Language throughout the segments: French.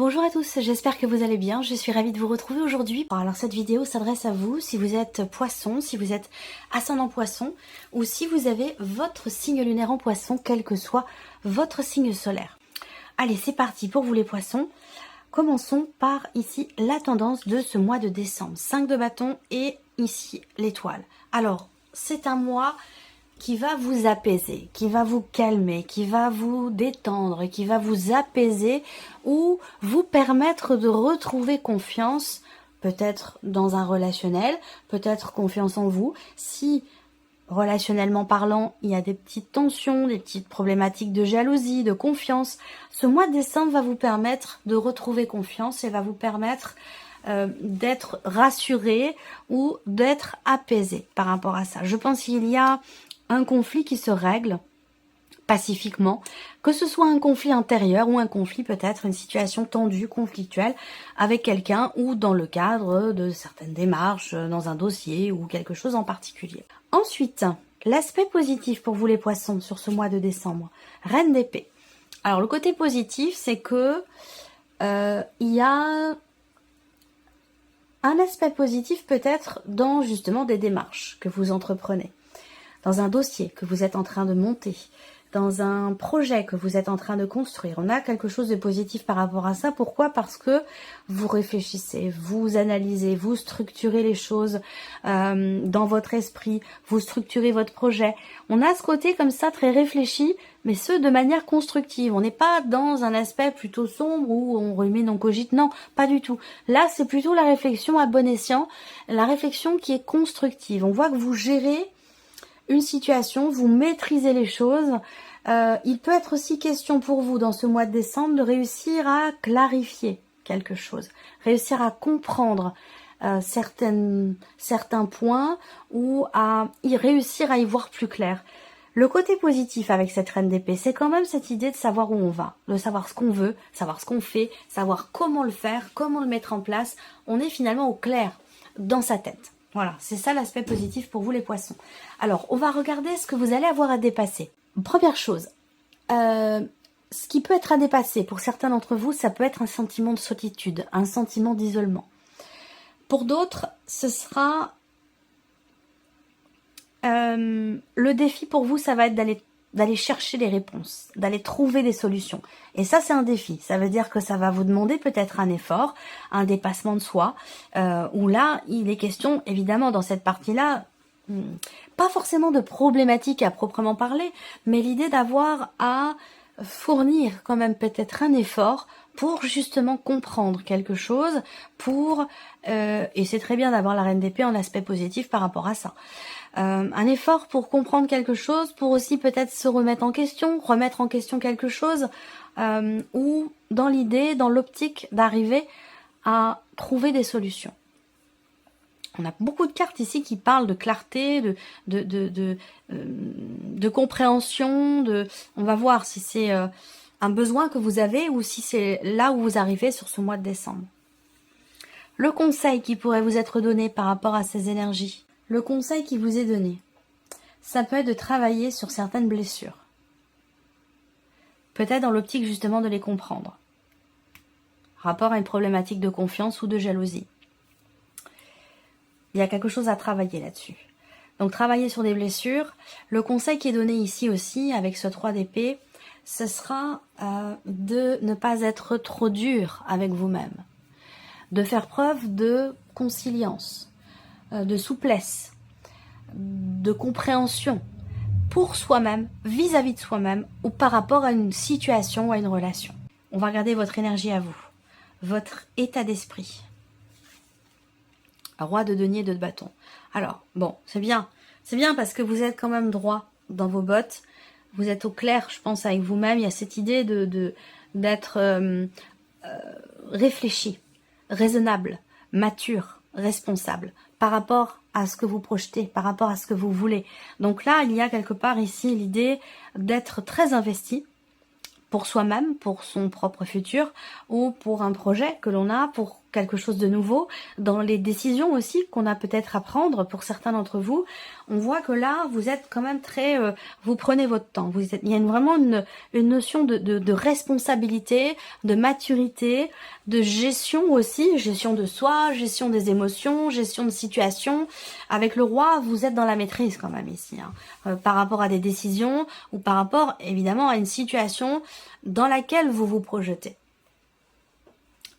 Bonjour à tous, j'espère que vous allez bien, je suis ravie de vous retrouver aujourd'hui. Alors cette vidéo s'adresse à vous si vous êtes poisson, si vous êtes ascendant poisson ou si vous avez votre signe lunaire en poisson, quel que soit votre signe solaire. Allez, c'est parti pour vous les poissons. Commençons par ici la tendance de ce mois de décembre. 5 de bâton et ici l'étoile. Alors, c'est un mois qui va vous apaiser, qui va vous calmer, qui va vous détendre, qui va vous apaiser ou vous permettre de retrouver confiance, peut-être dans un relationnel, peut-être confiance en vous. Si, relationnellement parlant, il y a des petites tensions, des petites problématiques de jalousie, de confiance, ce mois de décembre va vous permettre de retrouver confiance et va vous permettre d'être rassuré ou d'être apaisé par rapport à ça. Je pense qu'il y a un conflit qui se règle pacifiquement, que ce soit un conflit intérieur ou un conflit peut-être, une situation tendue, conflictuelle avec quelqu'un ou dans le cadre de certaines démarches, dans un dossier ou quelque chose en particulier. Ensuite, l'aspect positif pour vous les poissons sur ce mois de décembre, Reine d'épée. Alors le côté positif, c'est que il y a un aspect positif peut-être dans justement des démarches que vous entreprenez, dans un dossier que vous êtes en train de monter, dans un projet que vous êtes en train de construire. On a quelque chose de positif par rapport à ça. Pourquoi? Parce que vous réfléchissez, vous analysez, vous structurez les choses dans votre esprit, vous structurez votre projet. On a ce côté comme ça très réfléchi, mais ce de manière constructive. On n'est pas dans un aspect plutôt sombre où on rumine, on cogite. Non, pas du tout. Là, c'est plutôt la réflexion à bon escient, la réflexion qui est constructive. On voit que vous gérez une situation, vous maîtrisez les choses. Il peut être aussi question pour vous dans ce mois de décembre de réussir à clarifier quelque chose, réussir à comprendre certains points ou à réussir à y voir plus clair. Le côté positif avec cette reine d'épée, c'est quand même cette idée de savoir où on va, de savoir ce qu'on veut, savoir ce qu'on fait, savoir comment le faire, comment le mettre en place. On est finalement au clair dans sa tête. Voilà, c'est ça l'aspect positif pour vous les poissons. Alors, on va regarder ce que vous allez avoir à dépasser. Première chose, ce qui peut être à dépasser pour certains d'entre vous, ça peut être un sentiment de solitude, un sentiment d'isolement. Pour d'autres, ce sera le défi pour vous, ça va être d'aller chercher des réponses, d'aller trouver des solutions. Et ça, c'est un défi. Ça veut dire que ça va vous demander peut-être un effort, un dépassement de soi, où là, il est question, évidemment, dans cette partie-là, pas forcément de problématiques à proprement parler, mais l'idée d'avoir à fournir quand même peut-être un effort pour justement comprendre quelque chose, et c'est très bien d'avoir la reine d'épée en aspect positif par rapport à ça. Un effort pour comprendre quelque chose, pour aussi peut-être se remettre en question quelque chose, ou dans l'idée, dans l'optique d'arriver à trouver des solutions. On a beaucoup de cartes ici qui parlent de clarté, de compréhension, on va voir si c'est un besoin que vous avez ou si c'est là où vous arrivez sur ce mois de décembre. Le conseil qui pourrait vous être donné par rapport à ces énergies, le conseil qui vous est donné, ça peut être de travailler sur certaines blessures. Peut-être dans l'optique justement de les comprendre. Rapport à une problématique de confiance ou de jalousie. Il y a quelque chose à travailler là-dessus. Donc travailler sur des blessures. Le conseil qui est donné ici aussi avec ce 3 d'épée, ce sera de ne pas être trop dur avec vous-même. De faire preuve de conciliance, de souplesse, de compréhension pour soi-même, vis-à-vis de soi-même ou par rapport à une situation ou à une relation. On va regarder votre énergie à vous, votre état d'esprit. Roi de denier, 2 de bâton. Alors, bon, c'est bien parce que vous êtes quand même droit dans vos bottes. Vous êtes au clair, je pense, avec vous-même. Il y a cette idée d'être réfléchi, raisonnable, mature, responsable par rapport à ce que vous projetez, par rapport à ce que vous voulez. Donc là, il y a quelque part ici l'idée d'être très investi pour soi-même, pour son propre futur ou pour un projet que l'on a, pour quelque chose de nouveau, dans les décisions aussi qu'on a peut-être à prendre pour certains d'entre vous. On voit que là, vous êtes quand même très... vous prenez votre temps. Il y a vraiment une notion de responsabilité, de maturité, de gestion aussi, gestion de soi, gestion des émotions, gestion de situation. Avec le roi, vous êtes dans la maîtrise quand même ici, hein, par rapport à des décisions ou par rapport évidemment à une situation dans laquelle vous vous projetez.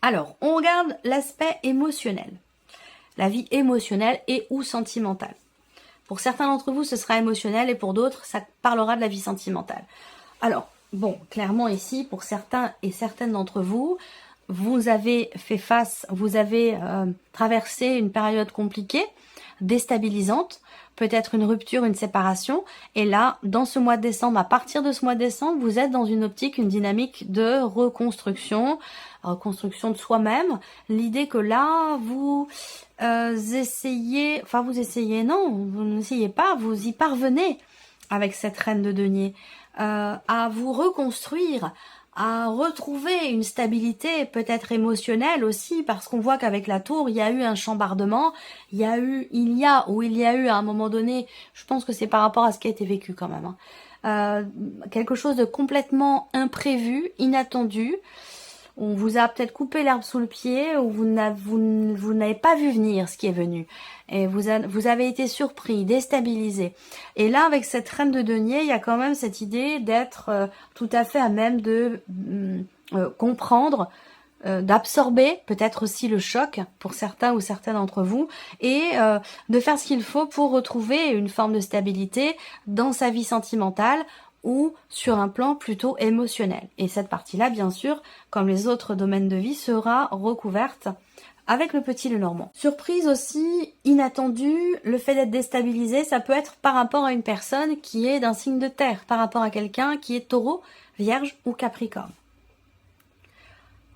Alors, on regarde l'aspect émotionnel, la vie émotionnelle et ou sentimentale. Pour certains d'entre vous, ce sera émotionnel et pour d'autres, ça parlera de la vie sentimentale. Alors, bon, clairement ici, pour certains et certaines d'entre vous, vous avez fait face, vous avez traversé une période compliquée, déstabilisante, peut-être une rupture, une séparation. Et là, dans ce mois de décembre, à partir de ce mois de décembre, vous êtes dans une optique, une dynamique de reconstruction, reconstruction de soi-même. L'idée que là, vous essayez, non, vous n'essayez pas, vous y parvenez avec cette reine de denier, à vous reconstruire, à retrouver une stabilité peut-être émotionnelle aussi, parce qu'on voit qu'avec la tour, il y a eu un chambardement, il y a eu à un moment donné, je pense que c'est par rapport à ce qui a été vécu quand même, hein, quelque chose de complètement imprévu, inattendu. On vous a peut-être coupé l'herbe sous le pied, ou vous n'avez pas vu venir ce qui est venu. Et vous avez été surpris, déstabilisé. Et là, avec cette reine de denier, il y a quand même cette idée d'être tout à fait à même de comprendre, d'absorber peut-être aussi le choc pour certains ou certaines d'entre vous, et de faire ce qu'il faut pour retrouver une forme de stabilité dans sa vie sentimentale, ou sur un plan plutôt émotionnel. Et cette partie-là, bien sûr, comme les autres domaines de vie, sera recouverte avec le petit Lenormand. Surprise aussi, inattendue, le fait d'être déstabilisé, ça peut être par rapport à une personne qui est d'un signe de terre, par rapport à quelqu'un qui est Taureau, Vierge ou Capricorne.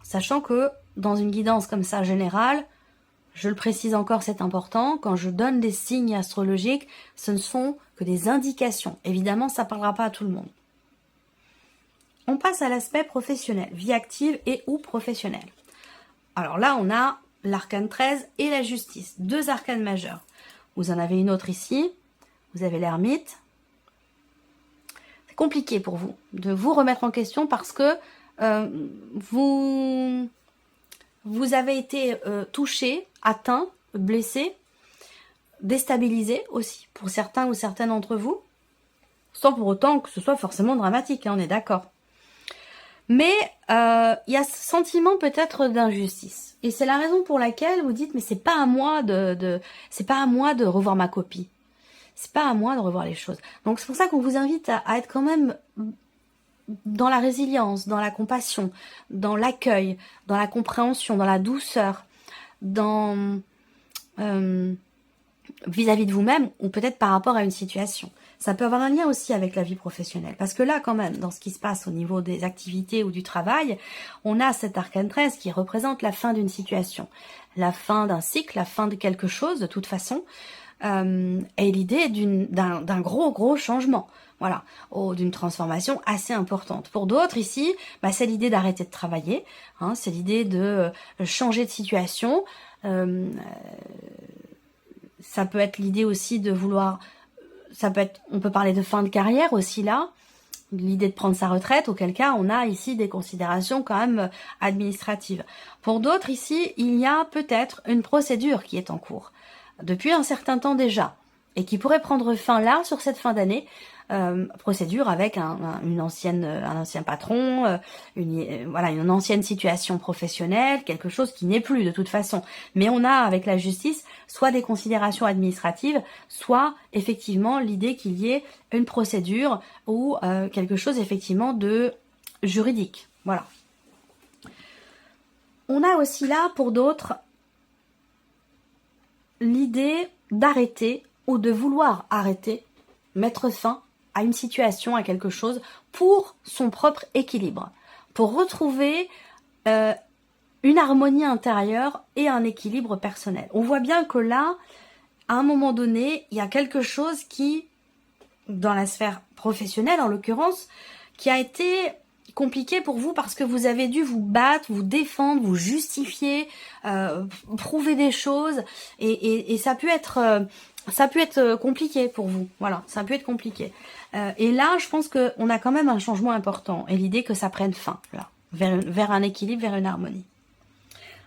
Sachant que, dans une guidance comme ça générale, je le précise encore, c'est important, quand je donne des signes astrologiques, ce ne sont que des indications. Évidemment, ça ne parlera pas à tout le monde. On passe à l'aspect professionnel, vie active et ou professionnelle. Alors là, on a l'arcane 13 et la justice, deux arcanes majeurs. Vous en avez une autre ici, vous avez l'ermite. C'est compliqué pour vous de vous remettre en question parce que vous avez été touché, atteint, blessé, déstabilisé aussi pour certains ou certaines d'entre vous, sans pour autant que ce soit forcément dramatique, hein, on est d'accord. Mais il y a ce sentiment peut-être d'injustice, et c'est la raison pour laquelle vous dites mais c'est pas à moi c'est pas à moi de revoir ma copie, c'est pas à moi de revoir les choses. Donc c'est pour ça qu'on vous invite à être quand même dans la résilience, dans la compassion, dans l'accueil, dans la compréhension, dans la douceur, dans vis-à-vis de vous-même ou peut-être par rapport à une situation. Ça peut avoir un lien aussi avec la vie professionnelle. Parce que là, quand même, dans ce qui se passe au niveau des activités ou du travail, on a cet arcane 13 qui représente la fin d'une situation, la fin d'un cycle, la fin de quelque chose de toute façon, et l'idée d'un gros changement. Voilà, d'une transformation assez importante. Pour d'autres ici, c'est l'idée d'arrêter de travailler, hein, c'est l'idée de changer de situation. Ça peut être l'idée aussi de vouloir, on peut parler de fin de carrière aussi là, l'idée de prendre sa retraite, auquel cas on a ici des considérations quand même administratives. Pour d'autres ici, il y a peut-être une procédure qui est en cours depuis un certain temps déjà et qui pourrait prendre fin là sur cette fin d'année. Procédure avec un ancien patron, une ancienne situation professionnelle, quelque chose qui n'est plus de toute façon. Mais on a avec la justice soit des considérations administratives, soit effectivement l'idée qu'il y ait une procédure ou quelque chose effectivement de juridique. Voilà. On a aussi là pour d'autres l'idée d'arrêter ou de vouloir arrêter, mettre fin à une situation, à quelque chose, pour son propre équilibre, pour retrouver une harmonie intérieure et un équilibre personnel. On voit bien que là, à un moment donné, il y a quelque chose qui, dans la sphère professionnelle en l'occurrence, qui a été compliqué pour vous parce que vous avez dû vous battre, vous défendre, vous justifier, prouver des choses et ça peut être compliqué pour vous. Voilà, ça peut être compliqué. Et là, je pense qu'on a quand même un changement important et l'idée que ça prenne fin, là, vers un équilibre, vers une harmonie.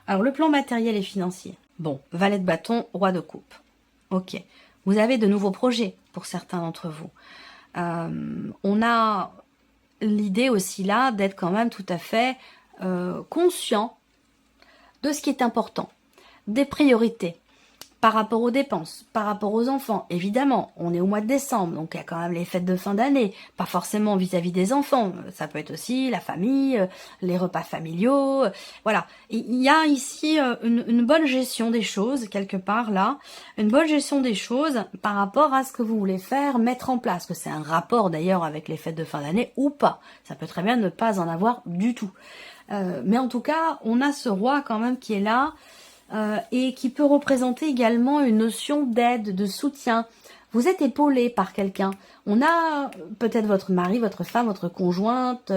Alors, le plan matériel et financier. Bon, valet de bâton, roi de coupe. Ok. Vous avez de nouveaux projets pour certains d'entre vous. On a l'idée aussi là d'être quand même tout à fait conscient de ce qui est important, des priorités par rapport aux dépenses, par rapport aux enfants. Évidemment, on est au mois de décembre, donc il y a quand même les fêtes de fin d'année, pas forcément vis-à-vis des enfants, ça peut être aussi la famille, les repas familiaux, voilà. Il y a ici une bonne gestion des choses, quelque part là, une bonne gestion des choses par rapport à ce que vous voulez faire, mettre en place, que c'est un rapport d'ailleurs avec les fêtes de fin d'année ou pas, ça peut très bien ne pas en avoir du tout. Mais en tout cas, on a ce roi quand même qui est là, et qui peut représenter également une notion d'aide, de soutien. Vous êtes épaulé par quelqu'un. On a peut-être votre mari, votre femme, votre conjointe,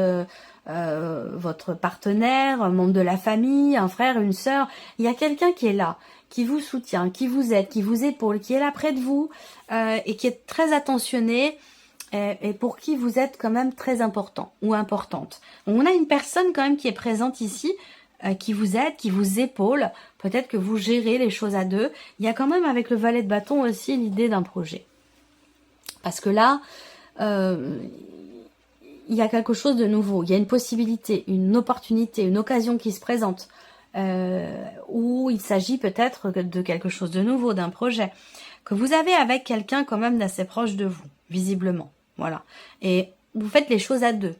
votre partenaire, un membre de la famille, un frère, une sœur. Il y a quelqu'un qui est là, qui vous soutient, qui vous aide, qui vous épaule, qui est là près de vous et qui est très attentionné et pour qui vous êtes quand même très important ou importante. Donc, on a une personne quand même qui est présente ici, qui vous aide, qui vous épaule. Peut-être que vous gérez les choses à deux. Il y a quand même avec le valet de bâton aussi l'idée d'un projet. Parce que là, il y a quelque chose de nouveau. Il y a une possibilité, une opportunité, une occasion qui se présente. Où il s'agit peut-être de quelque chose de nouveau, d'un projet. Que vous avez avec quelqu'un quand même d'assez proche de vous, visiblement. Voilà. Et vous faites les choses à deux.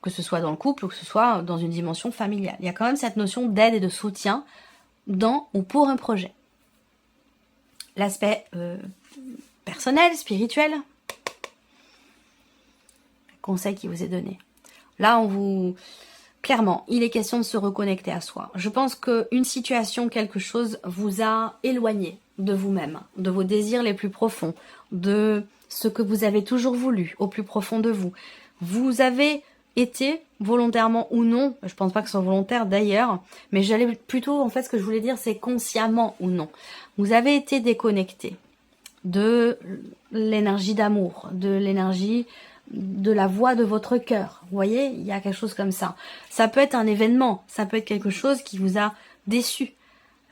Que ce soit dans le couple ou que ce soit dans une dimension familiale. Il y a quand même cette notion d'aide et de soutien dans ou pour un projet. L'aspect personnel, spirituel, conseil qui vous est donné. Là, clairement, il est question de se reconnecter à soi. Je pense qu'une situation, quelque chose, vous a éloigné de vous-même, de vos désirs les plus profonds, de ce que vous avez toujours voulu au plus profond de vous. Vous avez été, volontairement ou non, je pense pas que ce soit volontaire d'ailleurs, mais j'allais plutôt, en fait, ce que je voulais dire, c'est consciemment ou non. Vous avez été déconnecté de l'énergie d'amour, de l'énergie de la voix de votre cœur. Vous voyez, il y a quelque chose comme ça. Ça peut être un événement, ça peut être quelque chose qui vous a déçu,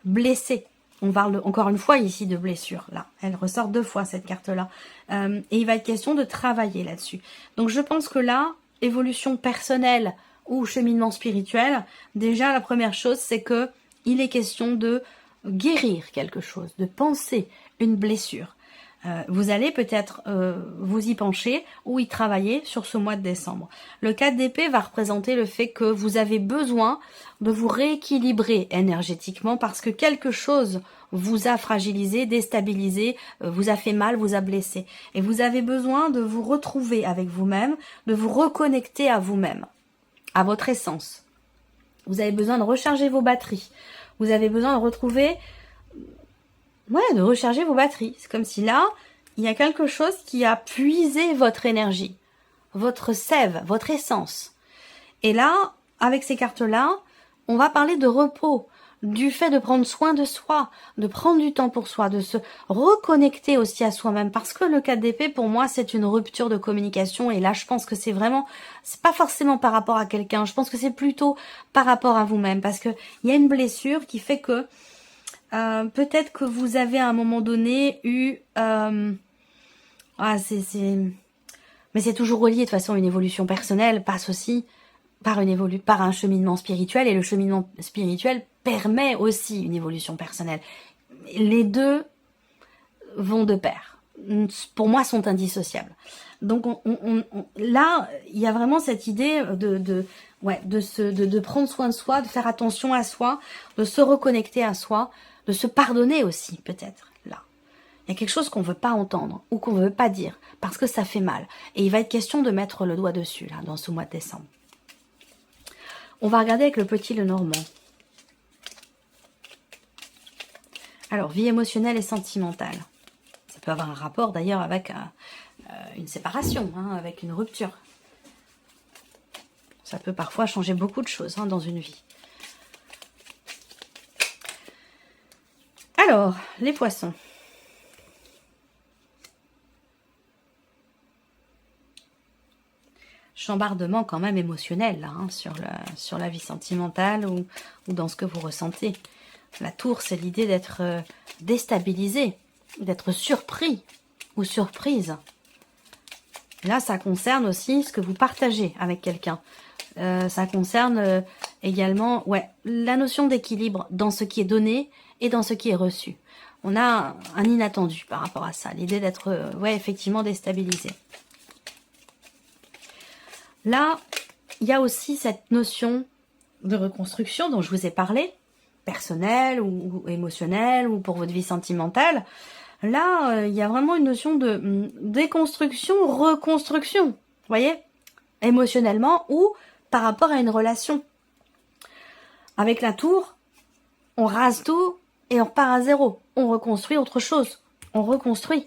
blessé. On parle encore une fois ici de blessure, là. Elle ressort 2 fois, cette carte-là. Et il va être question de travailler là-dessus. Donc je pense que là, évolution personnelle ou cheminement spirituel, déjà la première chose, c'est que il est question de guérir quelque chose, de penser une blessure. Vous allez peut-être vous y pencher ou y travailler sur ce mois de décembre. Le 4 d'épée va représenter le fait que vous avez besoin de vous rééquilibrer énergétiquement parce que quelque chose vous a fragilisé, déstabilisé, vous a fait mal, vous a blessé. Et vous avez besoin de vous retrouver avec vous-même, de vous reconnecter à vous-même, à votre essence. Vous avez besoin de recharger vos batteries. Vous avez besoin de retrouver... de recharger vos batteries. C'est comme si là, il y a quelque chose qui a puisé votre énergie, votre sève, votre essence. Et là, avec ces cartes-là, on va parler de repos, du fait de prendre soin de soi, de prendre du temps pour soi, de se reconnecter aussi à soi-même. Parce que le 4 d'épée, pour moi, c'est une rupture de communication. Et là, je pense que c'est vraiment, c'est pas forcément par rapport à quelqu'un. Je pense que c'est plutôt par rapport à vous-même. Parce que il y a une blessure qui fait que peut-être que vous avez à un moment donné eu... mais c'est toujours relié de toute façon. Une évolution personnelle passe aussi par un cheminement spirituel. Et le cheminement spirituel permet aussi une évolution personnelle. Les deux vont de pair. Pour moi, sont indissociables. Donc là, il y a vraiment cette idée de prendre soin de soi, de faire attention à soi, de se reconnecter à soi, de se pardonner aussi, peut-être, là. Il y a quelque chose qu'on ne veut pas entendre ou qu'on ne veut pas dire parce que ça fait mal. Et il va être question de mettre le doigt dessus, là, dans ce mois de décembre. On va regarder avec le petit Lenormand. Alors, vie émotionnelle et sentimentale. Ça peut avoir un rapport d'ailleurs avec une séparation, avec une rupture. Ça peut parfois changer beaucoup de choses dans une vie. Alors, les poissons. Chambardement quand même émotionnel là, sur la vie sentimentale ou dans ce que vous ressentez. La tour, c'est l'idée d'être déstabilisé, d'être surpris ou surprise. Là, ça concerne aussi ce que vous partagez avec quelqu'un. Ça concerne également la notion d'équilibre dans ce qui est donné et dans ce qui est reçu. On a un inattendu par rapport à ça, l'idée d'être effectivement déstabilisé. Là, il y a aussi cette notion de reconstruction dont je vous ai parlé, personnelle ou émotionnelle ou pour votre vie sentimentale. Là, il y a vraiment une notion de déconstruction, reconstruction, vous voyez, émotionnellement ou par rapport à une relation. Avec la tour, on rase tout et on repart à zéro. On reconstruit autre chose. On reconstruit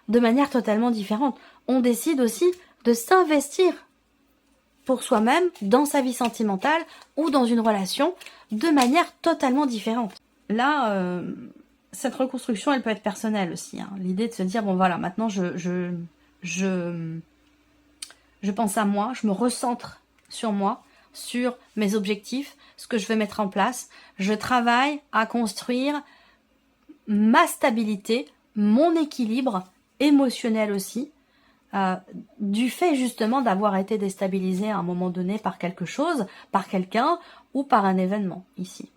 de manière totalement différente. On décide aussi de s'investir pour soi-même dans sa vie sentimentale ou dans une relation de manière totalement différente. Là, cette reconstruction, elle peut être personnelle aussi. L'idée de se dire, bon voilà, maintenant je pense à moi, je me recentre sur moi, sur mes objectifs, ce que je veux mettre en place. Je travaille à construire ma stabilité, mon équilibre émotionnel aussi, du fait justement d'avoir été déstabilisé à un moment donné par quelque chose, par quelqu'un ou par un événement ici.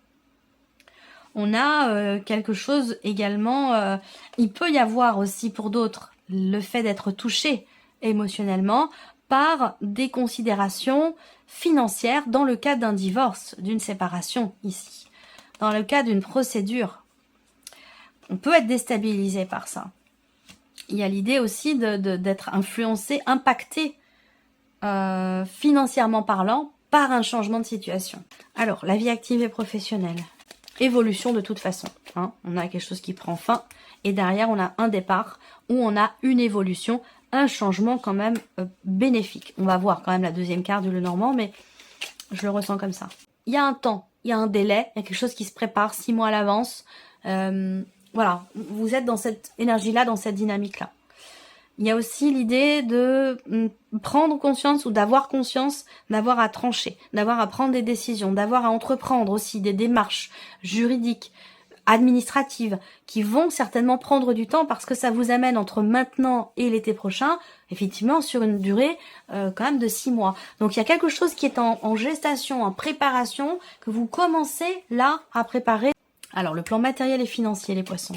On a quelque chose également, il peut y avoir aussi pour d'autres le fait d'être touché émotionnellement par des considérations financières dans le cas d'un divorce, d'une séparation ici, dans le cas d'une procédure. On peut être déstabilisé par ça. Il y a l'idée aussi d'être influencé, impacté financièrement parlant par un changement de situation. Alors, la vie active et professionnelle. Évolution de toute façon. On a quelque chose qui prend fin et derrière on a un départ où on a une évolution, un changement quand même bénéfique. On va voir quand même la deuxième carte du Lenormand, mais je le ressens comme ça. Il y a un temps, il y a un délai, il y a quelque chose qui se prépare 6 mois à l'avance. Voilà, vous êtes dans cette énergie-là, dans cette dynamique-là. Il y a aussi l'idée de prendre conscience ou d'avoir conscience, d'avoir à trancher, d'avoir à prendre des décisions, d'avoir à entreprendre aussi des démarches juridiques, administratives, qui vont certainement prendre du temps parce que ça vous amène entre maintenant et l'été prochain, effectivement sur une durée quand même de 6 mois. Donc il y a quelque chose qui est en gestation, en préparation, que vous commencez là à préparer. Alors le plan matériel et financier, les poissons.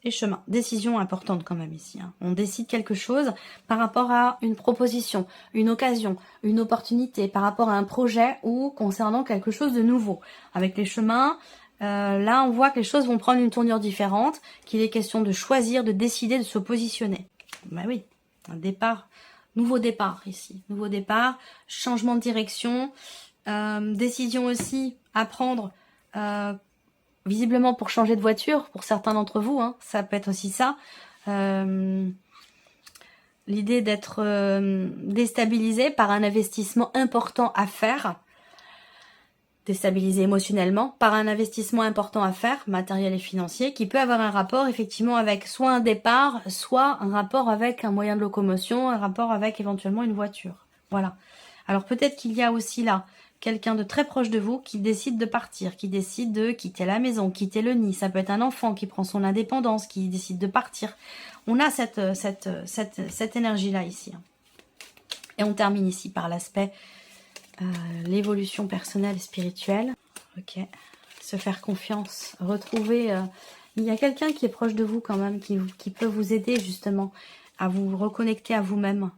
Les chemins, décision importante quand même ici. On décide quelque chose par rapport à une proposition, une occasion, une opportunité, par rapport à un projet ou concernant quelque chose de nouveau. Avec les chemins, là on voit que les choses vont prendre une tournure différente, qu'il est question de choisir, de décider, de se positionner. Ben oui, un départ, nouveau départ ici. Nouveau départ, changement de direction, décision aussi à prendre visiblement pour changer de voiture, pour certains d'entre vous, ça peut être aussi ça. L'idée d'être déstabilisé par un investissement important à faire, déstabilisé émotionnellement, par un investissement important à faire, matériel et financier, qui peut avoir un rapport effectivement avec soit un départ, soit un rapport avec un moyen de locomotion, un rapport avec éventuellement une voiture. Voilà. Alors peut-être qu'il y a aussi là quelqu'un de très proche de vous qui décide de partir, qui décide de quitter la maison, quitter le nid. Ça peut être un enfant qui prend son indépendance, qui décide de partir. On a cette énergie-là ici. Et on termine ici par l'aspect l'évolution personnelle et spirituelle. Ok. Se faire confiance, retrouver... il y a quelqu'un qui est proche de vous quand même, qui peut vous aider justement à vous reconnecter à vous-même,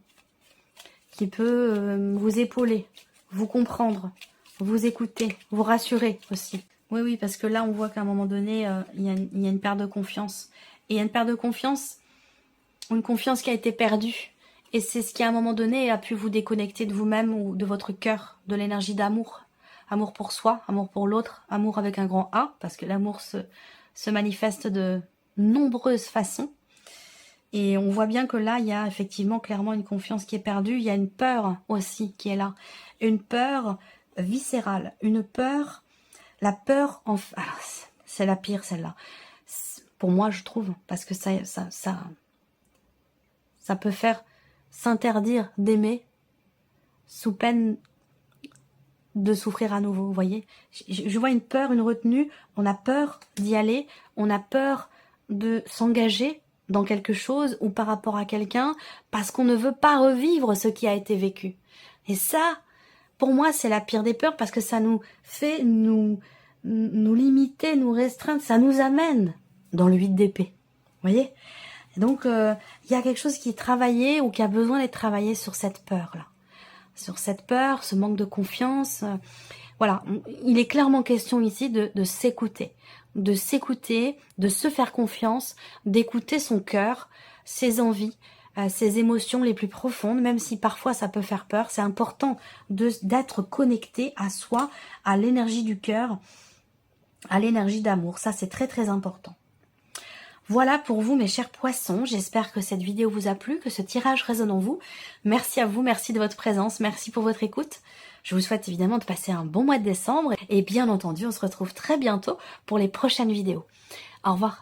qui peut vous épauler, vous comprendre, vous écouter, vous rassurer aussi. Oui, parce que là, on voit qu'à un moment donné, il y a une perte de confiance. Et il y a une perte de confiance, une confiance qui a été perdue. Et c'est ce qui, à un moment donné, a pu vous déconnecter de vous-même ou de votre cœur, de l'énergie d'amour. Amour pour soi, amour pour l'autre, amour avec un grand A, parce que l'amour se manifeste de nombreuses façons. Et on voit bien que là, il y a effectivement clairement une confiance qui est perdue. Il y a une peur aussi qui est là. Une peur viscérale. Une peur, la peur, alors, c'est la pire celle-là. Pour moi, je trouve, parce que ça peut faire s'interdire d'aimer sous peine de souffrir à nouveau, vous voyez. Je vois une peur, une retenue, on a peur d'y aller, on a peur de s'engager dans quelque chose ou par rapport à quelqu'un parce qu'on ne veut pas revivre ce qui a été vécu. Et ça, pour moi, c'est la pire des peurs parce que ça nous fait nous limiter, nous restreindre, ça nous amène dans le 8 d'épée, vous voyez. Et donc, il y a quelque chose qui est travaillé ou qui a besoin d'être travaillé sur cette peur-là. Sur cette peur, ce manque de confiance. Voilà, il est clairement question ici de s'écouter. De s'écouter, de se faire confiance, d'écouter son cœur, ses envies, ses émotions les plus profondes, même si parfois ça peut faire peur. C'est important d'être connecté à soi, à l'énergie du cœur, à l'énergie d'amour. Ça, c'est très très important. Voilà pour vous mes chers poissons, j'espère que cette vidéo vous a plu, que ce tirage résonne en vous. Merci à vous, merci de votre présence, merci pour votre écoute. Je vous souhaite évidemment de passer un bon mois de décembre et bien entendu on se retrouve très bientôt pour les prochaines vidéos. Au revoir.